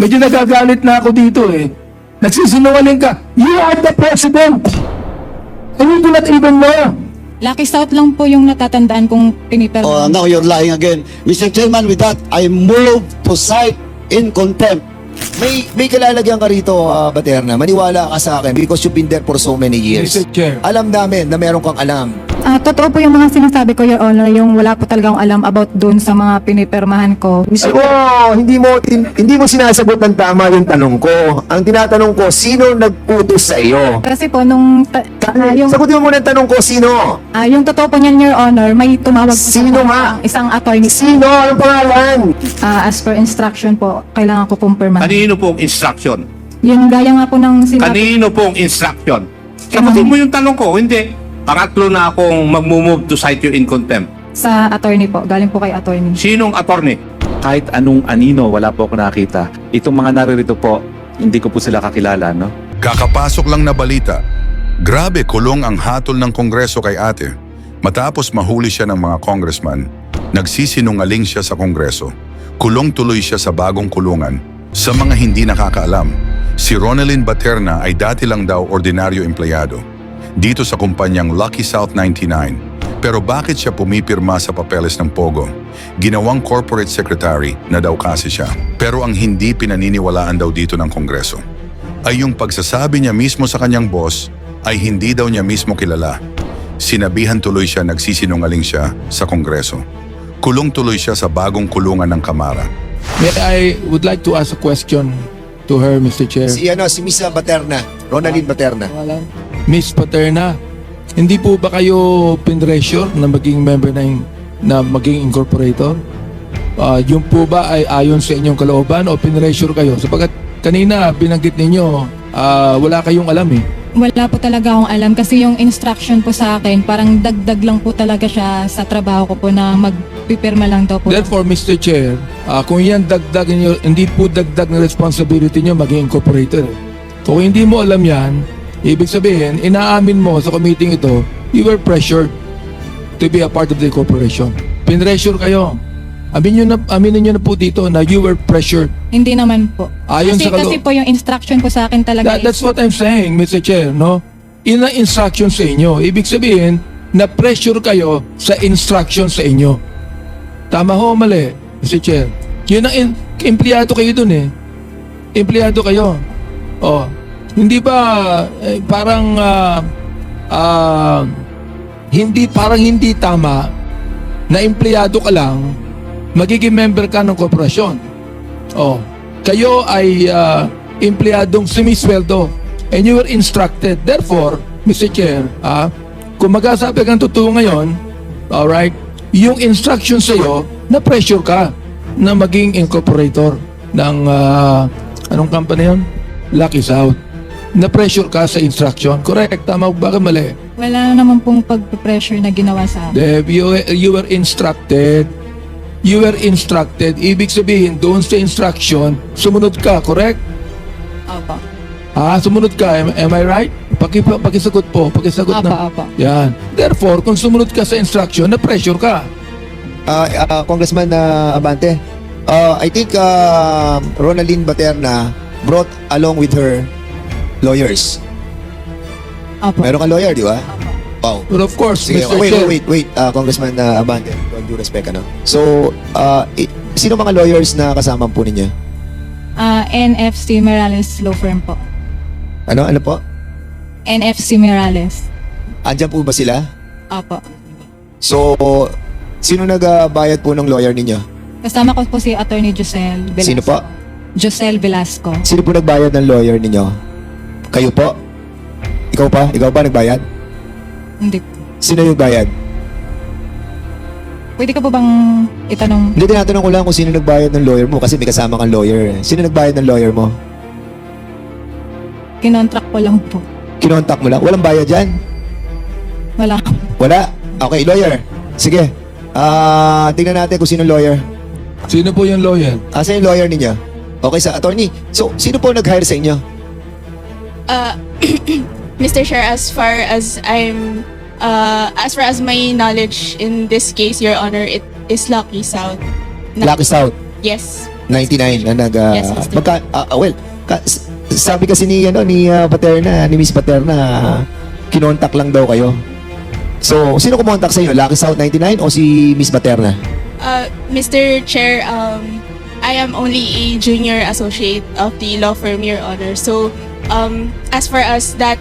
Medyo nagagalit na ako dito eh. Nagsisinungaling ka. You are the president. And you do not even know. Lucky South lang po yung natatandaan kong pinipirma. Oh, now you're lying again. Mr. Chairman, with that, I move to cite in contempt. May kalalagyan ka rito, Baterna. Maniwala ka sa akin because you've been there for so many years. Mr. Chair. Alam namin na meron kang alam. Totoo po yung mga sinasabi ko, Your Honor, yung wala po talagang alam about dun sa mga pinipirmahan ko. Hindi mo sinasagot ng tama yung tanong ko. Ang tinatanong ko, sino nagputos sa iyo? Kasi po, nung Sagutin mo muna ang tanong ko, sino? yung totoo po niyan, Your Honor, may tumawag po Sino sa nga? isang attorney. Sino? Anong pangalan? As per instruction po, kailangan ko pong pirmahan. Kanino pong instruction? Yun, gaya nga po ng sinabi. Kanino pong instruction? Sagutin mo yung tanong ko, hindi. Pangatlo na akong mag-move to cite you in contempt. Sa attorney po, galing po kay attorney. Sinong attorney? Kahit anong anino, wala po ako nakita. Itong mga naririto po, hindi ko po sila kakilala, no? Kakapasok lang na balita. Grabe kulong ang hatol ng Kongreso kay ate. Matapos mahuli siya ng mga congressman, nagsisinungaling siya sa Kongreso. Kulong tuloy siya sa bagong kulungan. Sa mga hindi nakakaalam, si Ronalyn Baterna ay dati lang daw ordinaryo empleyado dito sa kumpanyang Lucky South 99. Pero bakit siya pumipirma sa papeles ng Pogo? Ginawang corporate secretary na daw kasi siya. Pero ang hindi pinaniniwalaan daw dito ng Kongreso ay yung pagsasabi niya mismo sa kanyang boss ay hindi daw niya mismo kilala. Sinabihan tuloy siya nagsisinungaling siya sa Kongreso. Kulong tuloy siya sa bagong kulungan ng Kamara. I would like to ask a question to her, Mr. Chair. Si Miss Baterna, Ronalyn Baterna. Miss Paterna, hindi po ba kayo pinressure na maging member na maging incorporator? Yung po ba ay ayon sa inyong kalooban o pinressure kayo? Sapagkat kanina binanggit ninyo, wala kayong alam eh. Wala po talaga akong alam kasi yung instruction po sa akin, parang dagdag lang po talaga siya sa trabaho ko po na magpipirma lang daw po. Therefore, Mr. Chair, kung yan dagdag niyo, hindi po dagdag na responsibility niyo maging incorporator. Kung hindi mo alam yan, ibig sabihin, inaamin mo sa committee ito, you were pressured to be a part of the corporation. Pinressure kayo. Aminin nyo na po dito na you were pressured. Hindi naman po. Ayon sa Kasi po yung instruction po sa akin talaga That's what I'm saying, Mr. Chair, no? Ina instruction sa inyo. Ibig sabihin, na pressure kayo sa instruction sa inyo. Tama ho, mali, Mr. Chair. Yun ang empleyado kayo dun eh. Empleyado kayo. Oh, hindi ba parang hindi tama na empleyado ka lang magiging member ka ng korporasyon. Oh, kayo ay empleyadong sumisweldo and you were instructed. Therefore, Mr. Chair, kung magsasabi kang totoo ngayon, alright, yung instruction sa'yo, na-pressure ka na maging incorporator ng anong company yun? Lucky South. Na-pressure ka sa instruction. Correct? Tama ba ka mali? wala naman pong pag-pressure na ginawa sa akin. Deb, you were instructed. You were instructed. Ibig sabihin, doon sa instruction, sumunod ka, correct? Opo. Sumunod ka. Am I right? Pakisagot po. Pakisagot na. Opo. Yan. Therefore, kung sumunod ka sa instruction, na-pressure ka. Congressman Abante, I think Ronalyn Baterna brought along with her lawyers. Opo. Meron ka lawyer, di ba? Wow. But of course, Sige, Mr. Chair. wait, Congressman Abante, with all due respect, ano? So, sino mga lawyers na kasama po ninyo? NFC Morales Law Firm po. Ano po? NFC Morales. Andyan po ba sila? Opo. So, sino nagbayad po ng lawyer ninyo? Kasama ko po si Attorney Josel Velasco. Sino po? Josel Velasco. Sino po nagbayad ng lawyer ninyo? Kayo po? Ikaw pa? Ikaw pa nagbayad? Hindi po. Sino yung bayad? Pwede ka po bang itanong? Hindi, tinatanong ko lang kung sino nagbayad ng lawyer mo kasi may kasama kang lawyer. Sino nagbayad ng lawyer mo? Kinontract ko lang po. Kinontak mo lang? Walang bayad dyan? Wala. Wala? Okay, lawyer. Sige. Tingnan natin kung sino lawyer. Sino po yung lawyer? Asa yung lawyer ninyo? Okay, sa attorney. So, sino po nag-hire sa inyo? Mr. Chair, as far as my knowledge in this case, Your Honor, it is Lucky South. Lucky South. Yes. 99 na nag Yes, Mr. sabi kasi ni Paterna, ni Miss Paterna, kinontak lang daw kayo. So, sino kumontak sa inyo? Lucky South 99 o si Miss Paterna? Mr. Chair, I am only a junior associate of the law firm, Your Honor. So, as far as that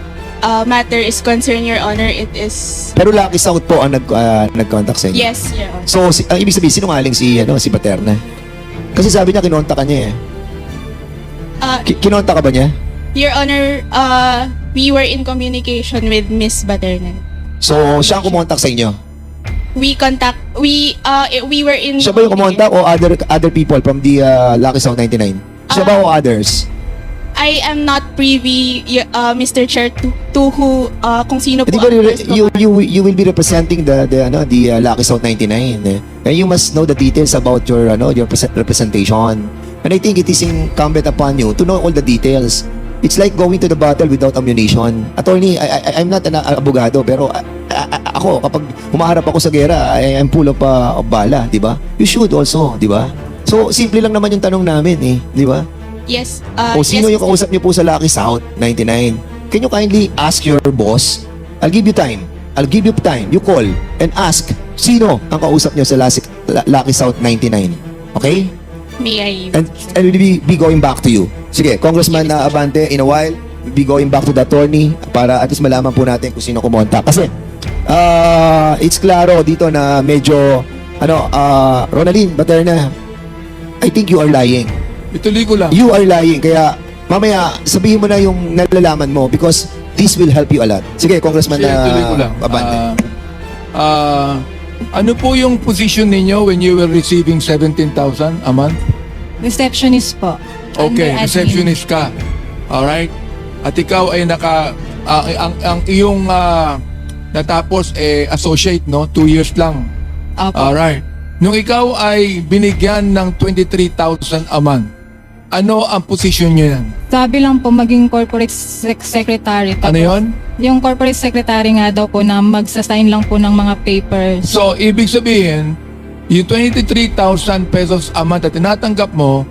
matter is concerned, Your Honor, it is... Pero Lucky South po ang nag-contact sa inyo. Yes, Your Honor. So, ang ibig sabihin, sinungaling si Paterna? Kasi sabi niya, kinontak ka niya eh. Kinontak ka ba niya? Your Honor, we were in communication with Miss Baternan. So, siya ang kumontak sa inyo? We were in... Siya ba yung kumontak o other people from the Lucky South 99? Siya ba o others? I am not privy, Mr. Chair, to who, kung sino po Di ba, ang first you will be representing the Lucky South 99, and you must know the details about your representation. And I think it is incumbent upon you to know all the details. It's like going to the battle without ammunition. Attorney, I'm not an abogado, pero ako, kapag humaharap ako sa gera, I'm full of bala, di ba? You should also, di ba? So, simple lang naman yung tanong namin, di ba? Yes. O sino yes, yung kausap niyo po sa Lucky South 99? Can you kindly ask your boss? I'll give you time. You call and ask sino ang kausap niyo sa Lucky South 99. Okay? May I... And we'll be going back to you. Sige, Congressman Abante, in a while, we'll be going back to the attorney para at least malaman po natin kung sino kumonta. Kasi, it's klaro dito na medyo, Ronaldin, Baterna, I think you are lying. Ituloy ko lang. You are lying. Kaya, mamaya, sabihin mo na yung nalalaman mo because this will help you a lot. Sige, Congressman Ituloy ko lang. Abante. Ano po yung position ninyo when you were receiving 17,000 a month? Receptionist po. Okay, Under admin. receptionist ka. Alright? At ikaw ay ang iyong natapos associate, no? 2 years lang. Opo. Alright. Nung ikaw ay binigyan ng 23,000 a month, ano ang posisyon nyo yan? Sabi lang po maging corporate secretary. Ano yon? Yung corporate secretary nga daw po na magsasign lang po ng mga papers. So, ibig sabihin, yung 23,000 pesos a month na tinatanggap mo,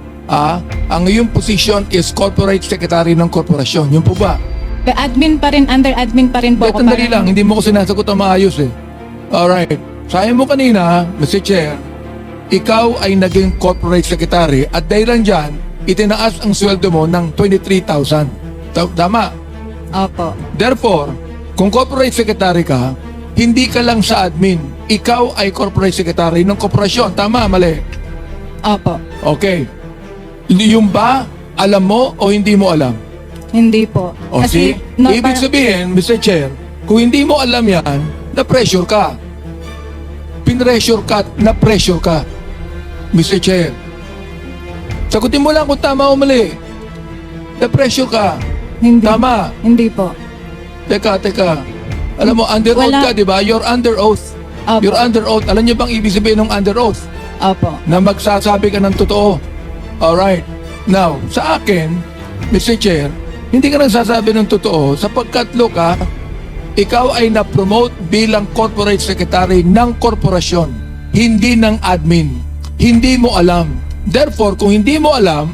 ang iyong position is corporate secretary ng korporasyon. Yun po ba? Admin pa rin, under admin pa rin po ako. Dali lang, hindi mo ko sinasagot ang maayos eh. Alright. Sabi mo kanina, Mr. Chair, ikaw ay naging corporate secretary at dahil dyan, itinaas ang sweldo mo ng 23,000. Tama? Opo. Therefore, kung corporate secretary ka, hindi ka lang sa admin. Ikaw ay corporate secretary ng korporasyon. Tama, mali? Opo. Okay. Yung ba, alam mo o hindi mo alam? Hindi po. O see? Ibig sabihin, Mr. Chair, kung hindi mo alam yan, na-pressure ka. Pinressure ka, na-pressure ka. Mr. Chair. Sagutin mo lang kung tama o mali. Na-pressure ka. Hindi. Tama. Hindi po. Teka. Alam mo, under oath Wala. ka, di ba? You're under oath. Opo. You're under oath. Alam niyo bang ibig sabihin ng under oath? Opo. Na magsasabi ka ng totoo. Alright. Now, sa akin, Mr. Chair, hindi ka nagsasabi ng totoo sapagkat ka, ikaw ay na-promote bilang corporate secretary ng korporasyon, hindi ng admin. Hindi mo alam. Therefore, kung hindi mo alam,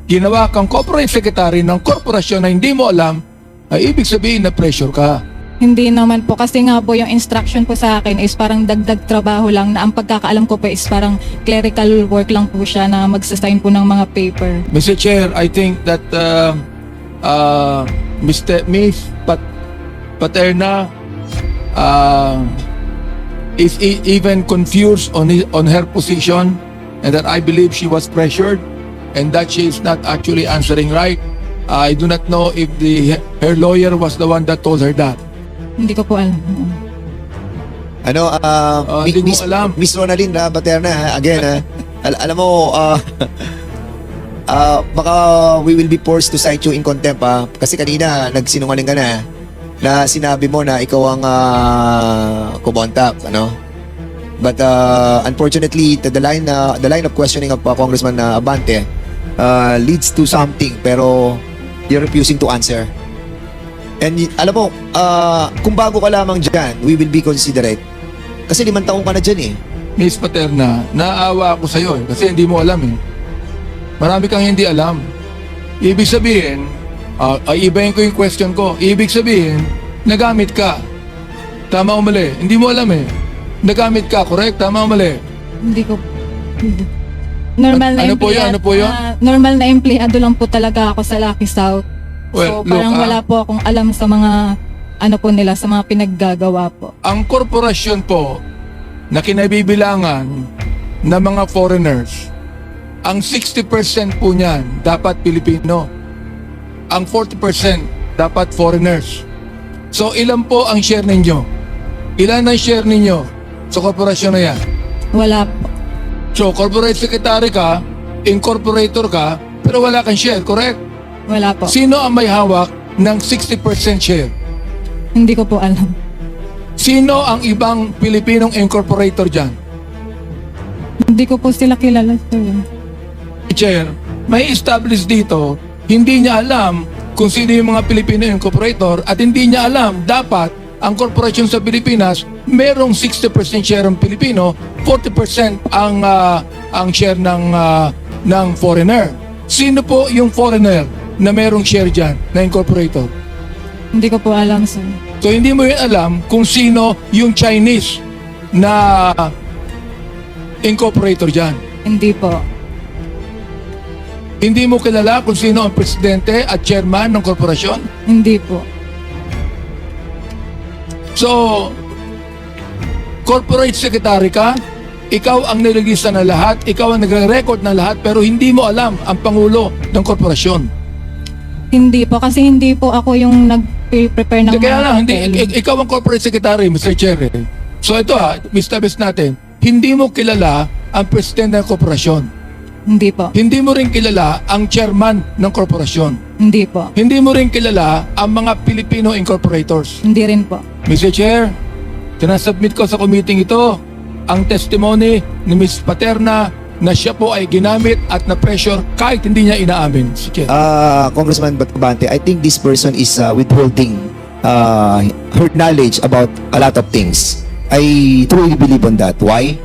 ginawa kang corporate secretary ng korporasyon na hindi mo alam, ay ibig sabihin na pressure ka. Hindi naman po kasi nga po yung instruction po sa akin is parang dagdag trabaho lang na ang pagkakaalam ko po is parang clerical work lang po siya na magsasign po ng mga paper. Mr. Chair, I think that Miss Paterna is even confused on her position and that I believe she was pressured and that she is not actually answering right. I do not know if her lawyer was the one that told her that. Hindi ko po alam. Hindi mo alam. Miss Ronaldin Baterna, again, alam mo, baka we will be forced to cite you in contempt kasi kanina nagsinungaling ka na sinabi mo na ikaw ang kumontak, But unfortunately, the line of questioning of Congressman Abante leads to something pero you're refusing to answer. And alam mo, kung bago ka lamang dyan, we will be considerate. Kasi 5 taong ka na dyan eh. Miss Paterna, naawa ako sa iyo kasi hindi mo alam eh. Marami kang hindi alam. Ibig sabihin, ibahin ko yung question ko. Ibig sabihin, nagamit ka. Tama o mali? Hindi mo alam eh. Nagamit ka, correct? Tama o mali? Hindi ko... Normal na Ano po yun? empleyado. Ano po yun? Normal na empleyado lang po talaga ako sa Lucky South. Well, So parang look, wala po akong alam sa mga ano po nila, sa mga pinaggagawa po. Ang korporasyon po na kinabibilangan ng mga foreigners, ang 60% po niyan dapat Pilipino. Ang 40% dapat foreigners. So ilan po ang share ninyo? Ilan ang share ninyo sa korporasyon na yan? Wala po. So corporate secretary ka, incorporator ka, pero wala kang share, correct? Wala po. Sino ang may hawak ng 60% share? Hindi ko po alam. Sino ang ibang Pilipinong incorporator dyan? Hindi ko po sila kilala, sir. Chair, may establish dito, hindi niya alam kung sino yung mga Pilipino incorporator at hindi niya alam dapat ang korporasyon sa Pilipinas merong 60% share ng Pilipino, 40% ang share ng foreigner. Sino po yung foreigner na merong share dyan na incorporator? Hindi ko po alam, sir. So hindi mo yun alam kung sino yung Chinese na incorporator dyan. Hindi po. Hindi mo kilala kung sino ang presidente at chairman ng korporasyon? Hindi po. So, corporate secretary ka, ikaw ang nililista ng lahat, ikaw ang nagre-record ng lahat, pero hindi mo alam ang pangulo ng korporasyon. Hindi po. Kasi hindi po ako yung nag-prepare ng Kaya lang, hindi, papel. ikaw ang corporate secretary, Mr. Chair. So ito establish natin, hindi mo kilala ang presidente ng korporasyon. Hindi po. Hindi mo rin kilala ang chairman ng korporasyon. Hindi po. Hindi mo rin kilala ang mga Filipino incorporators. Hindi rin po. Mr. Chair, tinasubmit ko sa committee ito ang testimony ni Ms. Paterna na siya po ay ginamit at na-pressure kahit hindi niya inaamin. Mr. Chair. Congressman Batbante, I think this person is withholding her knowledge about a lot of things. I truly believe on that. Why?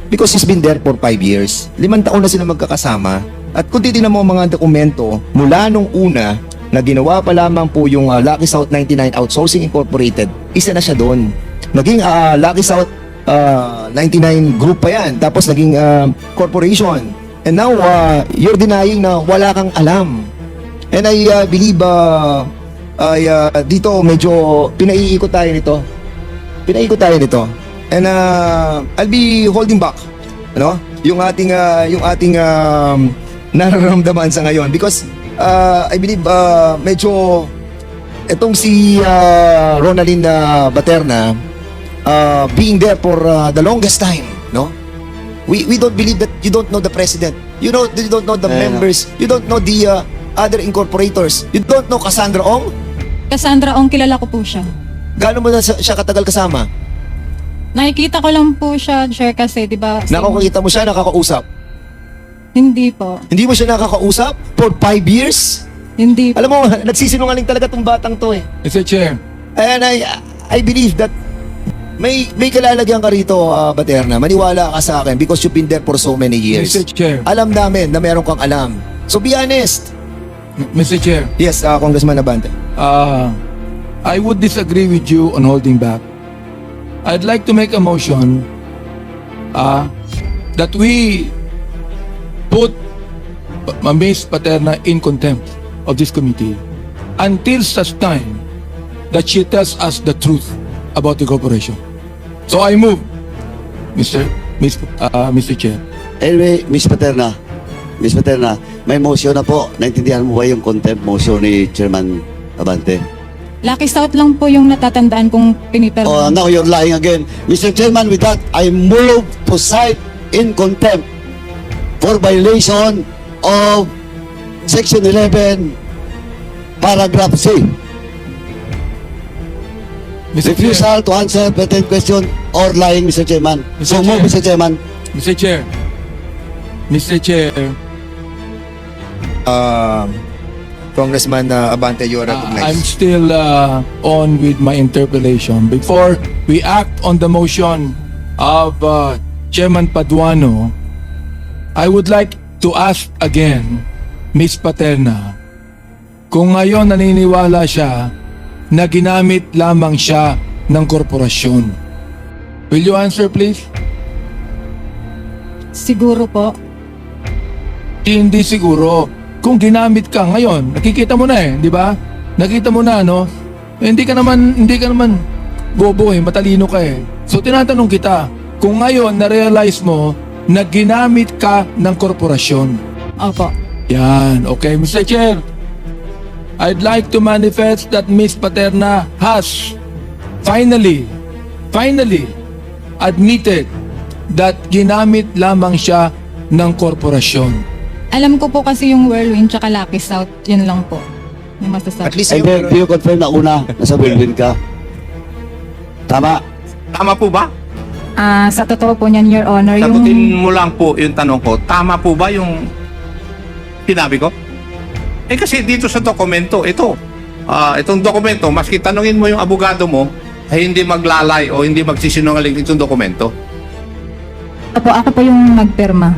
Because he's been there for 5 years. 5 taon na sila magkakasama. At kung titignan mo ang mga dokumento, mula nung una na ginawa pa lamang po yung Lucky South 99 Outsourcing Incorporated, isa na siya doon. Naging Lucky South 99 group pa yan. Tapos naging corporation. And now, you're denying na wala kang alam. And I believe dito medyo pinaiikot tayo nito. And I'll be holding back yung ating nararamdaman sa ngayon because I believe medyo itong si Ronaldin Baterna being there for the longest time, no? We don't believe that you don't know the president. You don't know the members. You don't know the other incorporators. You don't know Cassandra Ong. Cassandra Ong, kilala ko po siya. Gaano mo na siya katagal kasama? Nakikita ko lang po siya, sir, kasi di ba? Nakakita mo siya, nakakausap. Hindi po. Hindi mo siya nakakausap for 5 years? Hindi po. Alam mo, nagsisinungaling talaga tong batang to eh. Mr. Chair, And I believe that may kalalagyan ka rito, Baterna. Maniwala ka sa akin because you've been there for so many years. Mr. Chair, Alam namin na meron kang alam. So be honest. Mr. Chair, Yes, Congressman Abante. I would disagree with you on holding back. I'd like to make a motion that we put Ms. Paterna in contempt of this committee until such time that she tells us the truth about the corporation. So I move, Mr. Chair. Anyway, Miss Paterna, may motion na po. Naintindihan mo ba yung contempt motion ni Chairman Abante? Lucky South lang po yung natatandaan kong pinipirma. Oh, now you're lying again. Mr. Chairman, with that, I move to cite in contempt for violation of Section 11, Paragraph C. Mr. Chair, Refusal to answer pertinent question or lying, Mr. Chairman. Mr. So move, Chair. Mr. Chairman. Mr. Chair, Congressman Abante, you are I'm recognized. still on with my interpellation. Before we act on the motion of Chairman Paduano, I would like to ask again, Miss Paterna, kung ngayon naniniwala siya na ginamit lamang siya ng korporasyon. Will you answer please? Siguro po. Hindi siguro. Kung ginamit ka ngayon, nakikita mo na di ba? Nakita mo na, no? Hindi ka naman bobo matalino ka So tinatanong kita, kung ngayon na-realize mo na ginamit ka ng korporasyon. Opo. Yan, okay. Mr. Chair, I'd like to manifest that Miss Paterna has finally admitted that ginamit lamang siya ng korporasyon. Alam ko po kasi yung Whirlwind tsaka Lucky South, yun lang po. Yung masasabi. At least And then, do you confirm na una, nasa Whirlwind ka? Tama. Tama po ba? Sa totoo po niyan, Your Honor, Sagutin yung... mo lang po yung tanong ko. Tama po ba yung sinabi ko? Kasi dito sa dokumento, itong dokumento, maski tanungin mo yung abogado mo, ay hindi maglalay o hindi magsisinungaling itong dokumento. Ako po yung nagpirma.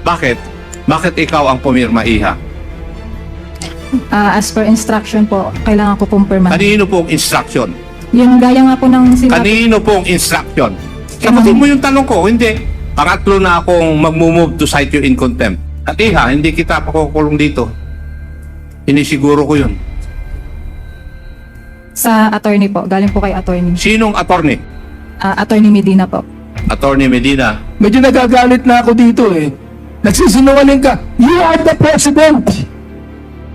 Bakit? Bakit ikaw ang pumirma, Iha? As per instruction po, kailangan ko pong pirma. Kanino pong instruction? Yung gaya nga po ng sinabi. Kanino pong instruction? Sagutin mo yung tanong ko, hindi. Pangatlo na akong mag-move to cite you in contempt. At Iha, hindi kita pakukulong dito. Inisiguro ko yun. Sa attorney po, galing po kay attorney. Sinong attorney? Attorney Medina po. Attorney Medina. Medyo nagagalit na ako dito Nagsisinungaling ka. You are the president.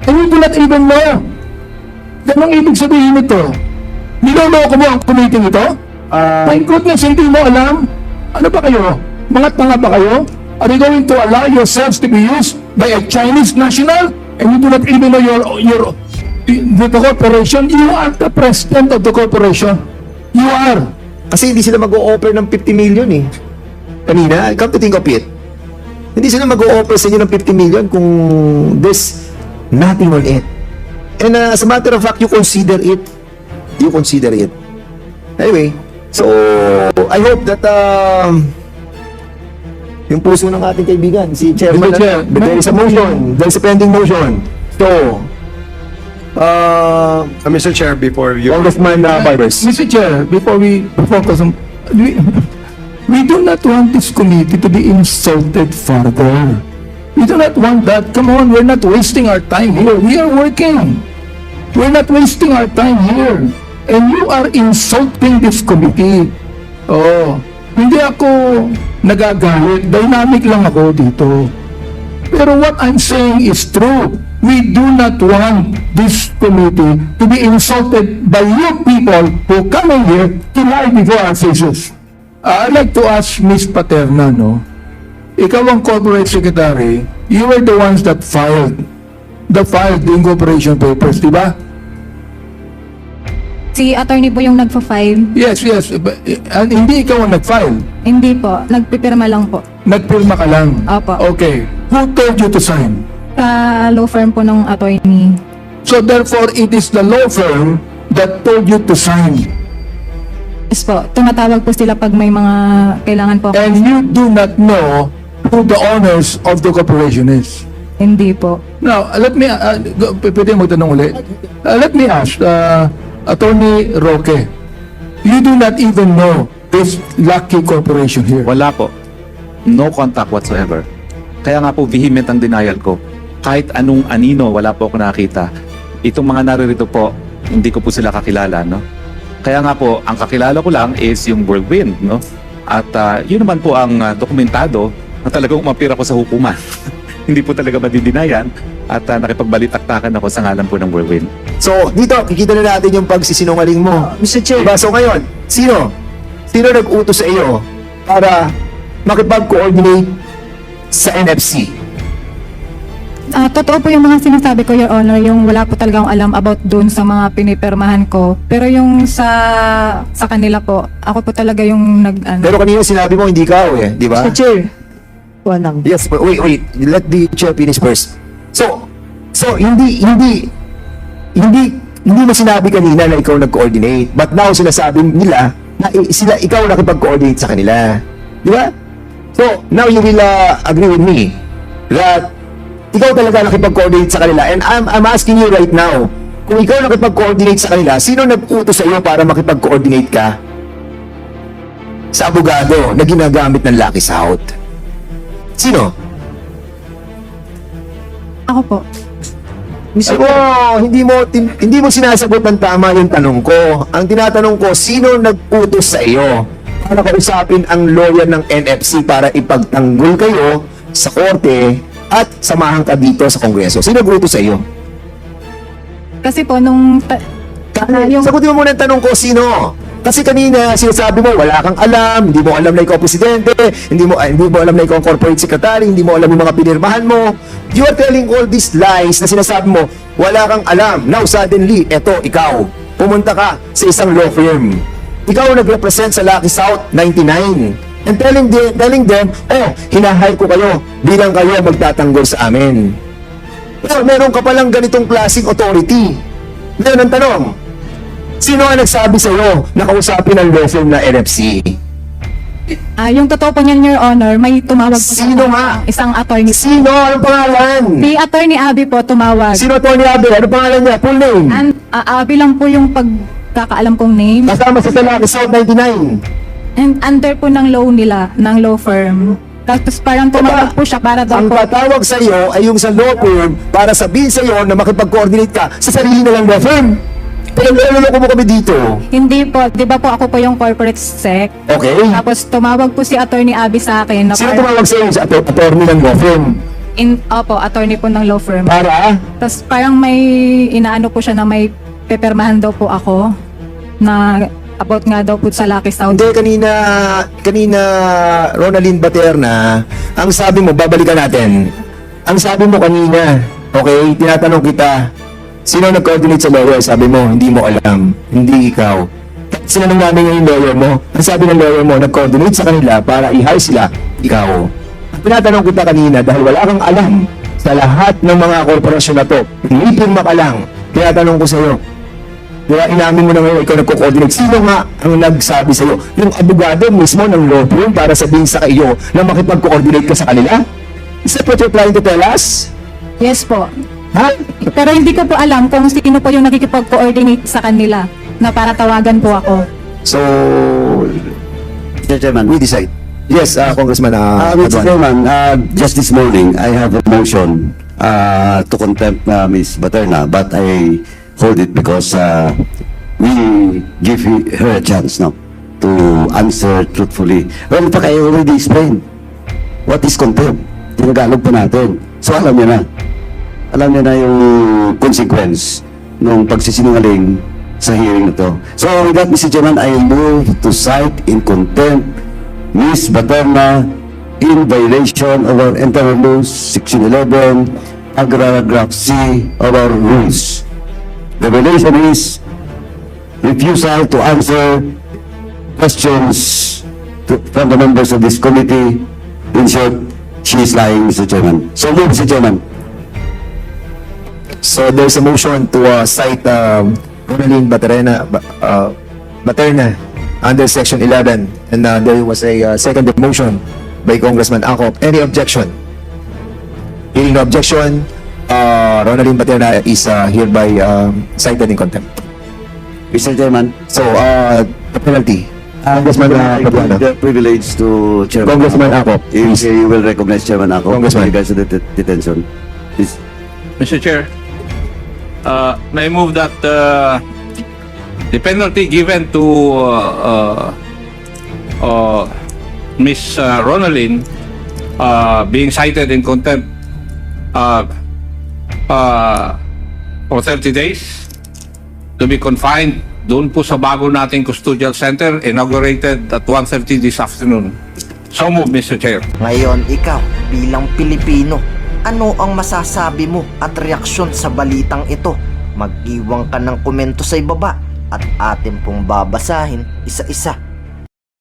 And you do not even know. Ganong ibig sabihin ito? Niloloko mo ang committee ito? My goodness, hindi mo alam? Ano ba kayo? Mga tanga ba kayo? Are you going to allow yourselves to be used by a Chinese national? And you do not even know the corporation? You are the president of the corporation. You are. Kasi hindi sila mag-o-offer ng 50 million Kanina, come to think of it. Hindi sila mag-o-offer sa inyo ng 50 million kung there's nothing on it. And as a matter of fact, you consider it. You consider it. Anyway, so I hope that yung puso ng ating kaibigan, si Chairman, Mr. Chair, there is a motion. There is a pending motion. So, Mr. Chair, before you... Congressman Barbers. Mr. Chair, before we focus on... We do not want this committee to be insulted further. We do not want that. Come on, we're not wasting our time here. We are working. We're not wasting our time here. And you are insulting this committee. Hindi ako nagagalit. Dynamic lang ako dito. Pero what I'm saying is true. We do not want this committee to be insulted by you people who come in here to lie before our faces. I'd like to ask Miss Paterna, ikaw ang corporate secretary, you were the ones that filed the incorporation papers, di ba? Si attorney po yung nagpa-file. Yes. And hindi ikaw ang nag-file. Hindi po, nagpipirma lang po. Nagpirma ka lang. Opo. Okay. Who told you to sign? Sa law firm po ng attorney. So therefore, it is the law firm that told you to sign. Yes po, tumatawag po sila pag may mga kailangan po. And you do not know who the owners of the corporation is. Hindi po. Now, let me, pwede mo tanong ulit. Let me ask, Attorney Roque, you do not even know this Lucky Corporation here. Wala po. No contact whatsoever. Kaya nga po vehement ang denial ko. Kahit anong anino, wala po ako nakita. Itong mga naririto po, hindi ko po sila kakilala, Kaya nga po, ang kakilala ko lang is yung Whirlwind, At yun naman po ang dokumentado na talagang umapir ako sa hukuman. Hindi po talaga madidinayan at nakipagbalitaktakan ako sa ngalan po ng Whirlwind. So, dito, kikita na natin yung pagsisinungaling mo. Mr. Chair. Diba? So ngayon, sino nag-utos sa iyo para makipag-coordinate sa NFC? Totoo po yung mga sinasabi ko, Your Honor, yung wala po talagang alam about doon sa mga pinipirmahan ko. Pero yung sa kanila po, ako po talaga yung Pero kanina sinabi mo hindi ka di ba? Mr. Chair. Walang. Yes, but wait. Let the chair finish first. So hindi mo sinabi kanina na ikaw nag-coordinate. But now sinasabi nila na ikaw nakipag-coordinate sa kanila. Di ba? So, now you will agree with me that ikaw talaga nakipag-coordinate sa kanila. And I'm asking you right now, kung ikaw nakipag-coordinate sa kanila, sino nag-utos sa iyo para makipag-coordinate ka sa abogado na ginagamit ng Lucky South? Sino? Ako po. Hindi mo sinasagot ng tama yung tanong ko. Ang tinatanong ko, sino nag-utos sa iyo para kausapin ang lawyer ng NFC para ipagtanggol kayo sa korte at samahan ka dito sa Kongreso? Sino nag-utos sa iyo? Kasi po, nung... yung, Sagutin mo muna ang tanong ko, sino? Kasi kanina, sinasabi mo, wala kang alam, hindi mo alam na ikaw presidente, hindi mo alam na ikaw ang corporate secretary, hindi mo alam yung mga pinirmahan mo. You are telling all these lies na sinasabi mo, wala kang alam. Now, suddenly, eto, ikaw, pumunta ka sa isang law firm. Ikaw nag-represent sa Lucky South 99. And telling them, oh, hinahire ko kayo bilang kayo magtatanggol sa amin. Pero meron ka palang ganitong klaseng authority. Ngayon ang tanong, sino ang nagsabi sa iyo na kausapin ang law firm na NFC? yung totoo po niyan, Your Honor, may tumawag po sa Sino nga? isang attorney. Sino? Anong pangalan? Si Attorney Abby po tumawag. Sino Tony Abe? Anong pangalan niya? Full name? And Abby lang po yung pagkakaalam kong name. Kasama sa Lucky South 99. And under po ng law nila, ng law firm. Tapos parang tumawag po siya para daw Ang po. patawag sa iyo ay yung sa law firm para sabihin sa iyo na makipag-coordinate ka sa sarili nilang law firm. Pero naloloko mo kami dito. Hindi po, di ba po ako po yung corporate sec. Okay? Tapos tumawag po si Attorney Abby sa akin. Na Sino tumawag sa iyo? Sa attorney ng law firm? Opo, attorney po ng law firm. Para? Tapos parang may inaano po siya na may pepermahan daw po ako na about nga daw po sa Lucky South. Hindi, kanina Ronaldin Baterna, ang sabi mo, babalikan natin. Ang sabi mo kanina, okay, tinatanong kita, sino nag-coordinate sa lawyer? Sabi mo, hindi mo alam, hindi ikaw. Sinanong namin yung lawyer mo. Ang sabi ng lawyer mo, nag-coordinate sa kanila para i-hire sila, ikaw. Tinatanong kita kanina dahil wala kang alam sa lahat ng mga korporasyon na to. Pinipirma ka lang. Tinatanong ko sa iyo, diba, inamin mo na ngayon, ikaw nagko-coordinate. Sino nga ang nagsabi sa'yo? Yung abogado mismo ng law firm para sabihin sa iyo na makipag-coordinate ka sa kanila? Is that what you're trying to tell us? Yes po. Ha? Pero hindi ko po alam kung sino po yung nakikipag-coordinate sa kanila na para tawagan po ako. So, Mr. Chairman. we decide. Yes, Congressman Mr. Aduan. Chairman, just this morning, I have a motion to contempt Ms. Baterna, but I hold it because we give her a chance now to answer truthfully. Well, in fact, I already explained what is contempt. Tinagalog pa natin. So, alam niya na. Alam niya na yung consequence ng pagsisinungaling sa hearing na to. So, with that, Mr. Chairman, I move to cite in contempt Ms. Baterna in violation of our internal rules, Section 11, paragraph C of our rules. The violation is refusal to answer questions from the members of this committee. In short, she is lying, Mr. Chairman. So move, Mr. Chairman. So, there's a motion to cite Ronaldin Baterna under Section 11. And there was a second motion by Congressman Acop. Any objection? Hearing no objection, Ronaldin Baterna is hereby cited in contempt. Mr. Chairman, So, the penalty. Congressman I give Paduano. the privilege to Chairman Congressman Acop. If you will recognize Chairman Acop Congressman. with regards to the detention. Please. Mr. Chair, I move that the penalty given to Ms. Ronaldin being cited in contempt for 30 days to be confined doon po sa bago nating custodial center inaugurated at 1:30 this afternoon. So move, Mr. Chair. Ngayon, ikaw, bilang Pilipino, ano ang masasabi mo at reaksyon sa balitang ito? Mag-iwan ka ng komento sa ibaba at atin pong babasahin isa-isa.